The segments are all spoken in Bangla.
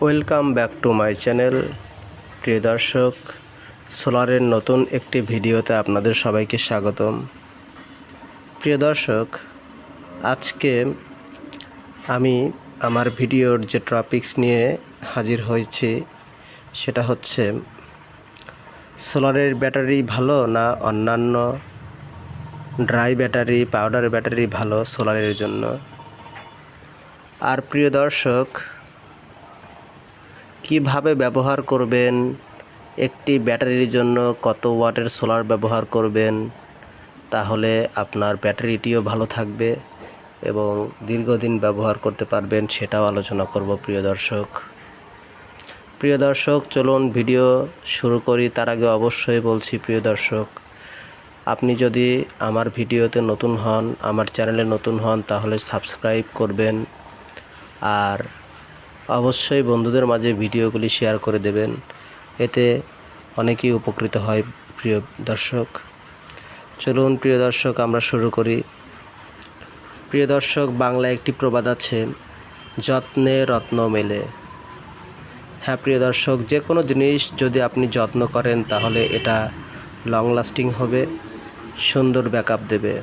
Welcome back to my channel. প্রিয় দর্শক, সোলারের নতুন একটি ভিডিওতে আপনাদের সবাইকে স্বাগতম। প্রিয় দর্শক, আজকে আমি আমার ভিডিওর যে টপিকস নিয়ে হাজির হয়েছি সেটা হচ্ছে সোলারের ব্যাটারি ভালো না অন্যান্য ড্রাই ব্যাটারি, পাউডার ব্যাটারি ভালো সোলারের জন্য। আর প্রিয় দর্শক, কিভাবে ব্যবহার করবেন, একটি ব্যাটারির জন্য কত ওয়াটের সোলার ব্যবহার করবেন, তাহলে আপনার ব্যাটারিটিও ভালো থাকবে এবং দীর্ঘদিন ব্যবহার করতে পারবেন, সেটাও আলোচনা করব। প্রিয় দর্শক, চলুন ভিডিও শুরু করি। তার আগে অবশ্যই বলছি প্রিয় দর্শক, আপনি যদি আমার ভিডিওতে নতুন হন, আমার চ্যানেলে নতুন হন, তাহলে সাবস্ক্রাইব করবেন আর অবশ্যই বন্ধুদের মাঝে ভিডিওগুলি শেয়ার করে দেবেন, এতে অনেকেই উপকৃত হয়। প্রিয় দর্শক, চলুন প্রিয় দর্শক আমরা শুরু করি। প্রিয় দর্শক, বাংলায় একটি প্রবাদ আছে, যত্নে রত্ন মেলে। হ্যাঁ প্রিয় দর্শক, যে কোনো জিনিস যদি আপনি যত্ন করেন তাহলে এটা লং লাস্টিং হবে, সুন্দর ব্যাকআপ দেবে।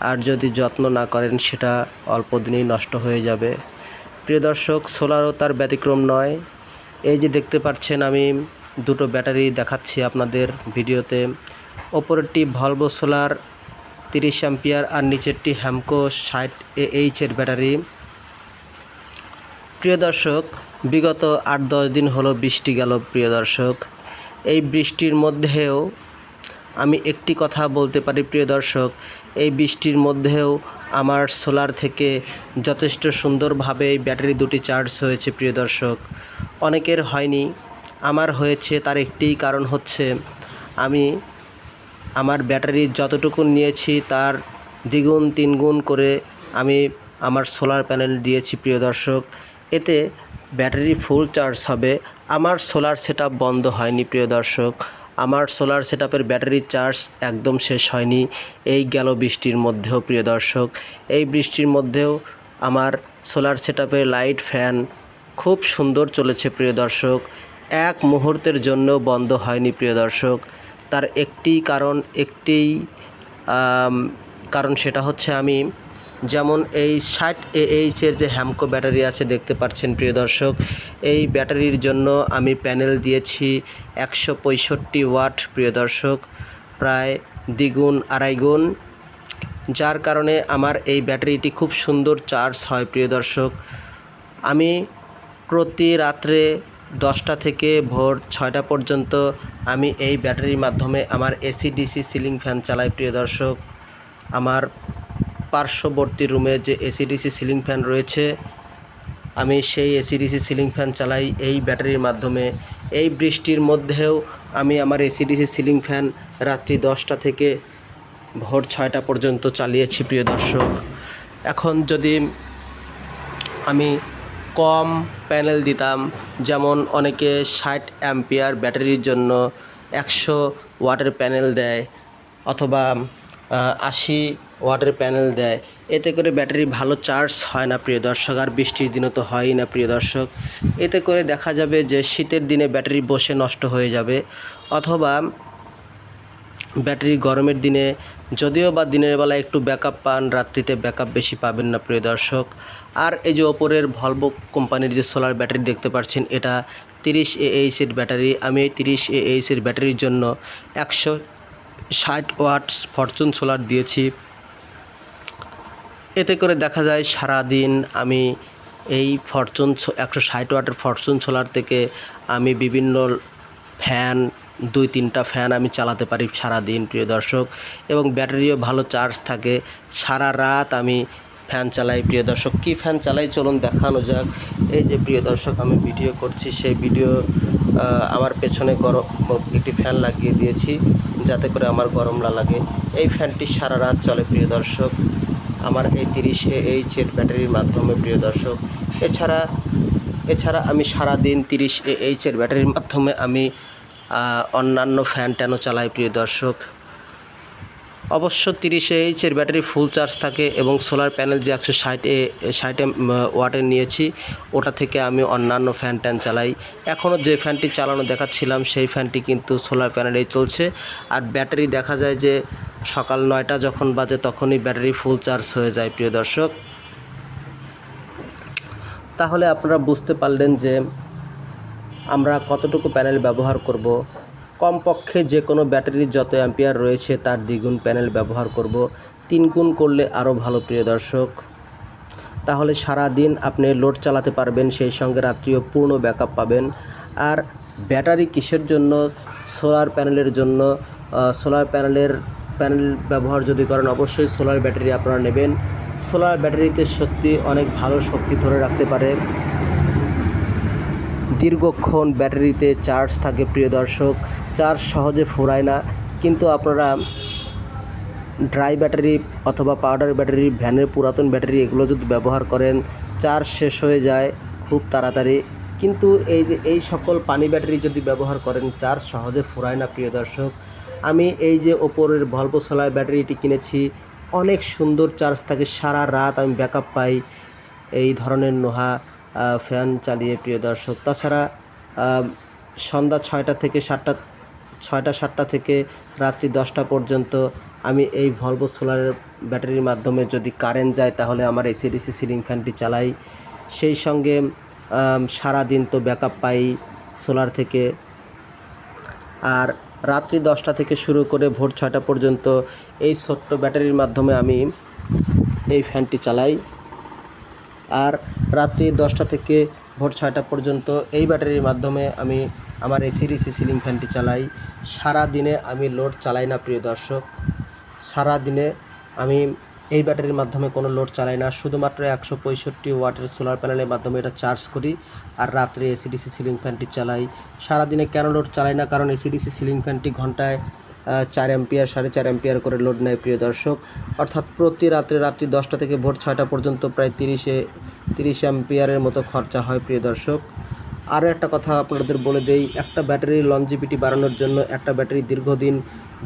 আর যদি যত্ন না করেন সেটা অল্প দিনেই নষ্ট হয়ে যাবে। প্রিয় দর্শক, সোলারও তার ব্যতিক্রম নয়। এই যে দেখতে পাচ্ছেন, আমি দুটো ব্যাটারি দেখাচ্ছি আপনাদের ভিডিওতে। ওপরেরটি ভলভো সোলার 30 অ্যাম্পিয়ার আর নিচেরটি হ্যামকো 60 AH এর ব্যাটারি। প্রিয় দর্শক, বিগত 8-10 দিন হলো বৃষ্টি গেল। প্রিয় দর্শক, এই বৃষ্টির মধ্যেও আমি একটি কথা বলতে পারি প্রিয় দর্শক, এই বৃষ্টির মধ্যেও আমার সোলার থেকে যথেষ্ট সুন্দরভাবে এই ব্যাটারি দুটি চার্জ হয়েছে। প্রিয় দর্শক, অনেকের হয়নি, আমার হয়েছে। তার একটিই কারণ হচ্ছে, আমি আমার ব্যাটারি যতটুকু নিয়েছি তার দ্বিগুণ তিনগুণ করে আমি আমার সোলার প্যানেল দিয়েছি। প্রিয় দর্শক, এতে ব্যাটারি ফুল চার্জ হবে। আমার সোলার সেটআপ বন্ধ হয়নি। প্রিয় দর্শক, আমার সোলার সেটআপের ব্যাটারি চার্জ একদম শেষ হয়নি এই গেল বৃষ্টির মধ্যেও। প্রিয় দর্শক, এই বৃষ্টির মধ্যেও আমার সোলার সেটআপের লাইট ফ্যান খুব সুন্দর চলেছে। প্রিয় দর্শক, এক মুহূর্তের জন্য বন্ধ হয়নি। প্রিয় দর্শক, তার কারণ সেটা হচ্ছে, আমি যেমন এই 60 AH এর যে হ্যামকো ব্যাটারি আছে দেখতে পাচ্ছেন প্রিয় দর্শক, এই ব্যাটারির জন্য আমি প্যানেল দিয়েছি 165 ওয়াট। প্রিয় দর্শক, প্রায় দ্বিগুণ আড়াই গুণ, যার কারণে আমার এই ব্যাটারিটি খুব সুন্দর চার্জ হয়। প্রিয় দর্শক, আমি প্রতি রাত্রে 10টা থেকে ভোর 6টা পর্যন্ত আমি এই ব্যাটারির মাধ্যমে আমার AC/DC সিলিং ফ্যান চালাই। প্রিয় দর্শক, আমার পার্শ্ববর্তী রুমে যে AC/DC সিলিং ফ্যান রয়েছে, আমি সেই AC/DC সিলিং ফ্যান চালাই এই ব্যাটারির মাধ্যমে। এই বৃষ্টির মধ্যেও আমি আমার AC/DC সিলিং ফ্যান রাত্রি 10টা থেকে ভোর 6টা পর্যন্ত চালিয়েছি। প্রিয় দর্শক, এখন যদি আমি কম প্যানেল দিতাম, যেমন অনেকে 60 অ্যাম্পিয়ার ব্যাটারির জন্য 100 ওয়াটের প্যানেল দেয় অথবা 80 ওয়াটের প্যানেল দেয়, এতে করে ব্যাটারি ভালো চার্জ হয় না। প্রিয় দর্শক, আর বৃষ্টির দিনও তো হয়ই না। প্রিয় দর্শক, এতে করে দেখা যাবে যে শীতের দিনে ব্যাটারি বসে নষ্ট হয়ে যাবে, অথবা ব্যাটারি গরমের দিনে যদিও বা দিনের বেলা একটু ব্যাকআপ পান, রাত্রিতে ব্যাকআপ বেশি পাবেন না। প্রিয় দর্শক, আর এই যে ওপরের ভলভো কোম্পানির যে সোলার ব্যাটারি দেখতে পাচ্ছেন, এটা 30 AH এর ব্যাটারি। আমি এই 30 AH এর ব্যাটারির জন্য 160 ওয়াটস ফরচুন সোলার দিয়েছি। এতে করে দেখা যায় সারাদিন আমি এই 160 ওয়াটের ফরচুন সোলার থেকে আমি বিভিন্ন ফ্যান, 2-3টা ফ্যান আমি চালাতে পারি সারাদিন। প্রিয় দর্শক, এবং ব্যাটারিও ভালো চার্জ থাকে। সারা রাত আমি ফ্যান চালাই। প্রিয় দর্শক, কী ফ্যান চালাই চলুন দেখানো যাক। এই যে প্রিয় দর্শক, আমি ভিডিও করছি, সেই ভিডিও আমার পেছনে গরম একটি ফ্যান লাগিয়ে দিয়েছি যাতে করে আমার গরম না লাগে। এই ফ্যানটি সারা রাত চলে। প্রিয় দর্শক, আমার এই 30 AH এর ব্যাটারির মাধ্যমে। প্রিয় দর্শক, এছাড়া আমি সারাদিন 30 AH এর ব্যাটারির মাধ্যমে আমি অন্যান্য ফ্যান ট্যানও চালাই। প্রিয় দর্শক, অবশ্য 30Ah এর ব্যাটারি ফুল চার্জ থাকে এবং সোলার প্যানেল যে 160 ওয়াটের নিয়েছি ওটা থেকে আমি অন্যান্য ফ্যান ট্যান চালাই। এখনও যে ফ্যানটি চালানো দেখাচ্ছিলাম সেই ফ্যানটি কিন্তু সোলার প্যানেলেই চলছে। আর ব্যাটারি দেখা যায় যে সকাল 9টা যখন বাজে তখনই ব্যাটারি ফুল চার্জ হয়ে যায় প্রিয় দর্শক। তাহলে আপনারা বুঝতে পারলেন যে আমরা কতটুকু প্যানেল ব্যবহার করব। কমপক্ষে যে কোনো ব্যাটারির যত অ্যাম্পিয়ার রয়েছে তার দ্বিগুণ প্যানেল ব্যবহার করব, 3 গুণ করলে আরও ভালো প্রিয় দর্শক। তাহলে সারা দিন আপনি লোড চালাতে পারবেন, সেই সঙ্গে রাত্রিও পূর্ণ ব্যাকআপ পাবেন। আর ব্যাটারি কিসের জন্য? সোলার প্যানেলের জন্য। সোলার প্যানেল ব্যবহার যদি করেন অবশ্যই সোলার ব্যাটারি আপনারা নেবেন। সোলার ব্যাটারিতে সত্যি অনেক ভালো শক্তি ধরে রাখতে পারে, দীর্ঘক্ষণ ব্যাটারিতে চার্জ থাকে প্রিয় দর্শক, চার্জ সহজে ফুরায় না। কিন্তু আপনারা ড্রাই ব্যাটারি অথবা পাউডার ব্যাটারি, ভ্যানের পুরাতন ব্যাটারি এগুলো যদি ব্যবহার করেন চার্জ শেষ হয়ে যায় খুব তাড়াতাড়ি। কিন্তু এই সকল পানি ব্যাটারি যদি ব্যবহার করেন চার্জ সহজে ফুরায় না প্রিয় দর্শক। আমি এই যে ওপরের ভলভো সোলার ব্যাটারিটি কিনেছি, অনেক সুন্দর চার্জ থাকে, সারা রাত আমি ব্যাকআপ পাই এই ধরনের নোহা ফ্যান চালিয়ে প্রিয় দর্শক। তাছাড়া সন্ধ্যা 6টা থেকে 7টা, 6টা-7টা থেকে রাত্রি 10টা পর্যন্ত আমি এই ভলভো সোলারের ব্যাটারির মাধ্যমে যদি কারেন্ট যায় তাহলে আমার এসি/ডিসি সিলিং ফ্যানটি চালাই। সেই সঙ্গে সারাদিন তো ব্যাকআপ পাই সোলার থেকে। আর রাত্রি 10টা থেকে শুরু করে ভোর 6টা পর্যন্ত এই ছোট্ট ব্যাটারির মাধ্যমে আমি এই ফ্যানটি চালাই। আর রাত্রি 10টা থেকে ভোর 6টা পর্যন্ত এই ব্যাটারির মাধ্যমে আমি আমার এসি/ডিসি সিলিং ফ্যানটি চালাই। সারা দিনে আমি লোড চালাই না প্রিয় দর্শক, সারা দিনে আমি এই ব্যাটারির মাধ্যমে কোনো লোড চালাই না, শুধুমাত্র 165 ওয়াটের সোলার প্যানেলের মাধ্যমে এটা চার্জ করি আর রাত্রে এসি/ডিসি সিলিং ফ্যানটি চালাই। সারাদিনে কেন লোড চালাই না? কারণ এসি/ডিসি সিলিং ফ্যানটি ঘন্টায় 4 অ্যাম্পিয়ার 4.5 অ্যাম্পিয়ার করে লোড নেয় প্রিয় দর্শক। অর্থাৎ প্রতি রাত্রি 10টা থেকে ভোর 6টা পর্যন্ত প্রায় 30 অ্যাম্পিয়ারের মতো খরচা হয় প্রিয় দর্শক। আরও একটা কথা আপনাদের বলে দেই, একটা ব্যাটারির লনজিভিটি বাড়ানোর জন্য, একটা ব্যাটারি দীর্ঘদিন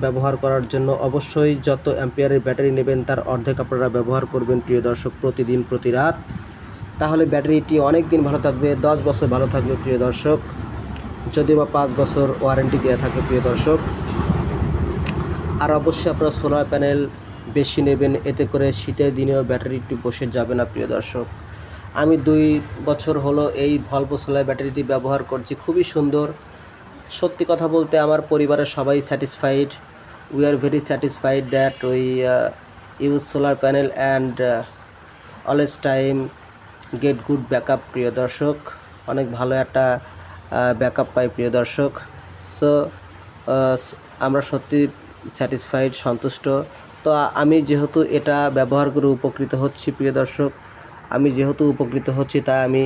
ব্যবহার করার জন্য অবশ্যই যত অ্যাম্পিয়ারের ব্যাটারি নেবেন তার অর্ধেক আপনারা ব্যবহার করবেন প্রিয় দর্শক প্রতিদিন প্রতি রাত। তাহলে ব্যাটারিটি অনেক দিন ভালো থাকবে, 10 বছর ভালো থাকবে প্রিয় দর্শক, যদিও বা 5 বছর ওয়ারেন্টি দেওয়া থাকে প্রিয় দর্শক। আর অবশ্যই আপনারা সোলার প্যানেল বেশি নেবেন, এতে করে শীতের দিনেও ব্যাটারি একটু বসে যাবে না প্রিয় দর্শক। আমি 2 বছর হলো এই ভলভো সোলার ব্যাটারিটি ব্যবহার করছি, খুবই সুন্দর। সত্যি কথা বলতে আমার পরিবারের সবাই satisfied. We are very satisfied that we use solar panel and always time get good backup প্রিয় দর্শক। অনেক ভালো একটা ব্যাকআপ পাই প্রিয় দর্শক। সো আমরা সত্যি স্যাটিসফাইড, সন্তুষ্ট। তো আমি যেহেতু এটা ব্যবহার করে উপকৃত হচ্ছি প্রিয় দর্শক, আমি যেহেতু উপকৃত হচ্ছি তাই আমি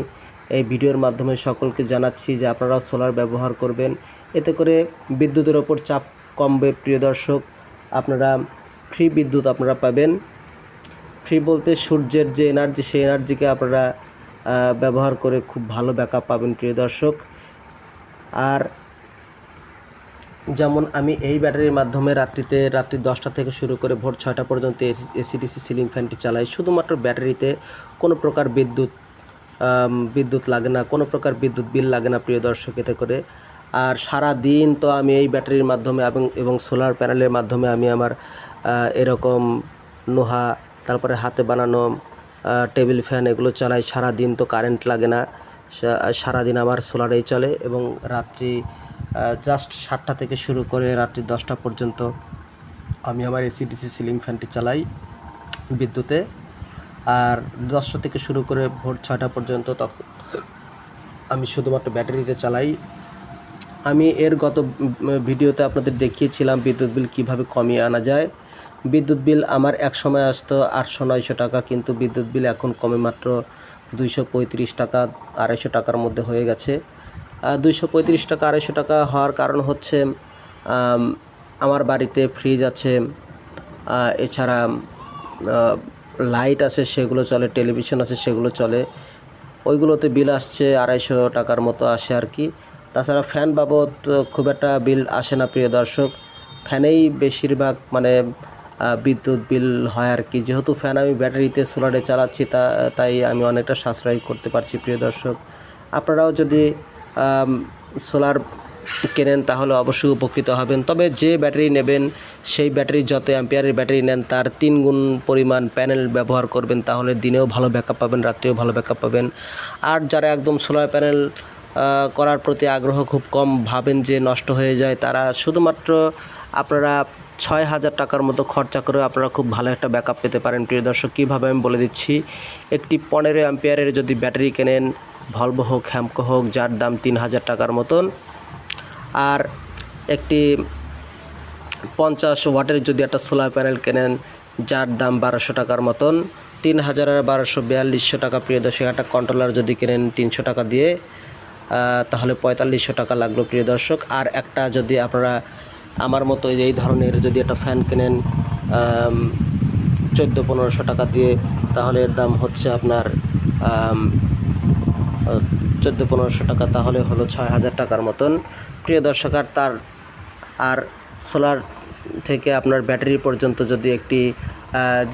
এই ভিডিওর মাধ্যমে সকলকে জানাচ্ছি যে আপনারাও সোলার ব্যবহার করবেন, এতে করে বিদ্যুতের ওপর চাপ কমবে প্রিয় দর্শক। আপনারা ফ্রি বিদ্যুৎ আপনারা পাবেন। ফ্রি বলতে সূর্যের যে এনার্জি, সেই এনার্জিকে আপনারা ব্যবহার করে খুব ভালো ব্যাকআপ পাবেন প্রিয় দর্শক। আর যেমন আমি এই ব্যাটারির মাধ্যমে রাত্রি 10টা থেকে শুরু করে ভোর 6টা পর্যন্ত এসি/ডিসি সিলিং ফ্যানটি চালাই, শুধুমাত্র ব্যাটারিতে কোনো প্রকার বিদ্যুৎ লাগে না, কোনো প্রকার বিদ্যুৎ বিল লাগে না প্রিয় দর্শক এতে করে। আর সারা দিন তো আমি এই ব্যাটারির মাধ্যমে এবং সোলার প্যানেলের মাধ্যমে আমি আমার এরকম নোহা, তারপরে হাতে বানানো টেবিল ফ্যান এগুলো চালাই। সারা দিন তো কারেন্ট লাগে না, সারাদিন আমার সোলারেই চলে। এবং রাত্রি জাস্ট 7টা থেকে শুরু করে রাত্রি 10টা পর্যন্ত আমি আমার এসি/ডিসি সিলিং ফ্যানটি চালাই বিদ্যুতে। আর 10টা থেকে শুরু করে ভোর 6টা পর্যন্ত তখন আমি শুধুমাত্র ব্যাটারিতে চালাই। আমি এর গত ভিডিওতে আপনাদের দেখিয়েছিলাম বিদ্যুৎ বিল কিভাবে কমিয়ে আনা যায়। বিদ্যুৎ বিল আমার এক সময় আসতো 800-900 টাকা, কিন্তু বিদ্যুৎ বিল এখন কমে মাত্র 235 টাকা, 250 টাকার মধ্যে হয়ে গেছে। 235 টাকা 250 টাকা হওয়ার কারণ হচ্ছে আমার বাড়িতে ফ্রিজ আছে, এছাড়া লাইট আছে সেগুলো চলে, টেলিভিশন আছে সেগুলো চলে, ওইগুলোতে বিল আসছে 250 টাকার মতো আসে আর কি। তাছাড়া ফ্যান বাবদ খুব একটা বিল আসে না প্রিয় দর্শক। ফ্যানেই বেশিরভাগ বিদ্যুৎ বিল হয় আর কি। যেহেতু ফ্যান আমি ব্যাটারিতে সোলারে চালাচ্ছি তাই আমি অনেকটা সাশ্রয় করতে পারছি প্রিয় দর্শক। আপনারাও যদি সোলার কেনেন তাহলে অবশ্যই উপকৃত হবেন। তবে যে ব্যাটারি নেবেন সেই ব্যাটারি যত অ্যাম্পিয়ারের ব্যাটারি নেন তার 3 গুণ পরিমাণ প্যানেল ব্যবহার করবেন, তাহলে দিনেও ভালো ব্যাকআপ পাবেন, রাত্রেও ভালো ব্যাকআপ পাবেন। আর যারা একদম সোলার প্যানেল করার প্রতি আগ্রহ খুব কম, ভাবেন যে নষ্ট হয়ে যায়, তারা শুধুমাত্র আপনারা 6,000 টাকার মতো খরচা করে আপনারা খুব ভালো একটা ব্যাকআপ পেতে পারেন প্রিয় দর্শক। কীভাবে আমি বলে দিচ্ছি। একটি 15 অ্যাম্পিয়ারের যদি ব্যাটারি কেনেন, ভলভো হোক হ্যামকো হোক, যার দাম 3,000 টাকার মতন, আর একটি 50 ওয়াটের যদি একটা সোলার প্যানেল কেনেন, যার দাম 1200 টাকার মতন, 3,000 আর 1200 4200 টাকা প্রিয় দর্শক। একটা কন্ট্রোলার যদি কেনেন 300 টাকা দিয়ে, তাহলে 4500 টাকা লাগলো প্রিয় দর্শক। আর একটা যদি আপনারা আমার মতো এই ধরনের যদি একটা ফ্যান কেনেন 1400-1500 টাকা দিয়ে, তাহলে এর দাম হচ্ছে আপনার 1400-1500 টাকা, তাহলে হলো 6,000 টাকার মতন প্রিয় দর্শক। আর সোলার থেকে আপনার ব্যাটারি পর্যন্ত যদি একটি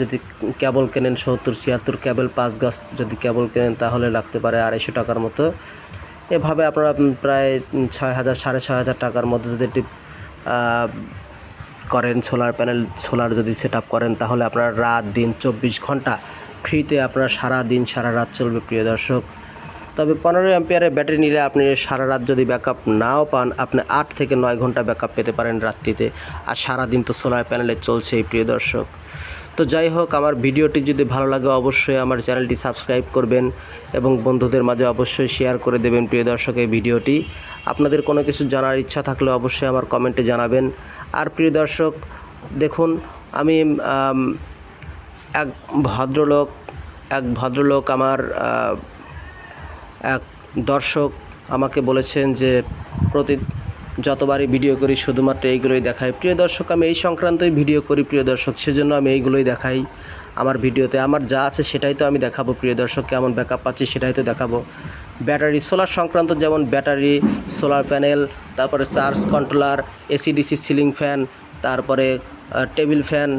যদি কেবল কেনেন 70-76 কেবল 5 গজ যদি কেবল কেনেন, তাহলে লাগতে পারে 250 টাকার মতো। এভাবে আপনারা প্রায় 6,000 6,500 টাকার মধ্যে যদি একটি করেন সোলার যদি সেট আপ করেন, তাহলে আপনার রাত দিন 24 ঘন্টা ফ্রিতে আপনার সারা দিন সারা রাত চলবে প্রিয় দর্শক। তবে 15 অ্যাম্পিয়ারের ব্যাটারি নিলে আপনি সারা রাত যদি ব্যাকআপ নাও পান, আপনি 8 থেকে 9 ঘন্টা ব্যাকআপ পেতে পারেন রাত্রিতে। আর সারা দিন তো সোলার প্যানেলে চলছেই প্রিয় দর্শক। তো যাই হোক, আমার ভিডিওটি যদি ভালো লাগে অবশ্যই আমার চ্যানেলটি সাবস্ক্রাইব করবেন এবং বন্ধুদের মাঝে অবশ্যই শেয়ার করে দেবেন প্রিয় দর্শক এই ভিডিওটি। আপনাদের কোনো কিছু জানার ইচ্ছা থাকলে অবশ্যই আমার কমেন্টে জানাবেন। আর প্রিয় দর্শক দেখুন, আমি এক ভদ্রলোক আমার এক দর্শক আমাকে বলেছেন যে যতবারই ভিডিও করি শুধুমাত্র এইগুলোই দেখাই। প্রিয় দর্শক, আমি এই সংক্রান্তই ভিডিও করি প্রিয় দর্শক, সেজন্য আমি এইগুলোই দেখাই আমার ভিডিওতে। আমার যা আছে সেটাই তো আমি দেখাবো প্রিয় দর্শক, কেমন ব্যাকআপ পাচ্ছি সেটাই তো দেখাবো। ব্যাটারি সোলার সংক্রান্ত যেমন ব্যাটারি, সোলার প্যানেল, তারপরে চার্জ কন্ট্রোলার, এসি/ডিসি সিলিং ফ্যান, তারপরে টেবিল ফ্যান,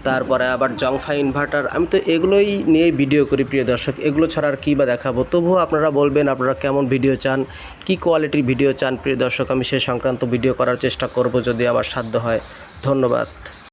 তারপরে আবার জংফাই ইনভার্টার, আমি তো এগুলোই নিয়েই ভিডিও করি প্রিয় দর্শক। এগুলো ছাড়া আর কী বা দেখাবো। তবুও আপনারা বলবেন আপনারা কেমন ভিডিও চান, কী কোয়ালিটির ভিডিও চান প্রিয় দর্শক, আমি সে সংক্রান্ত ভিডিও করার চেষ্টা করব যদি আমার সাধ্য হয়। ধন্যবাদ।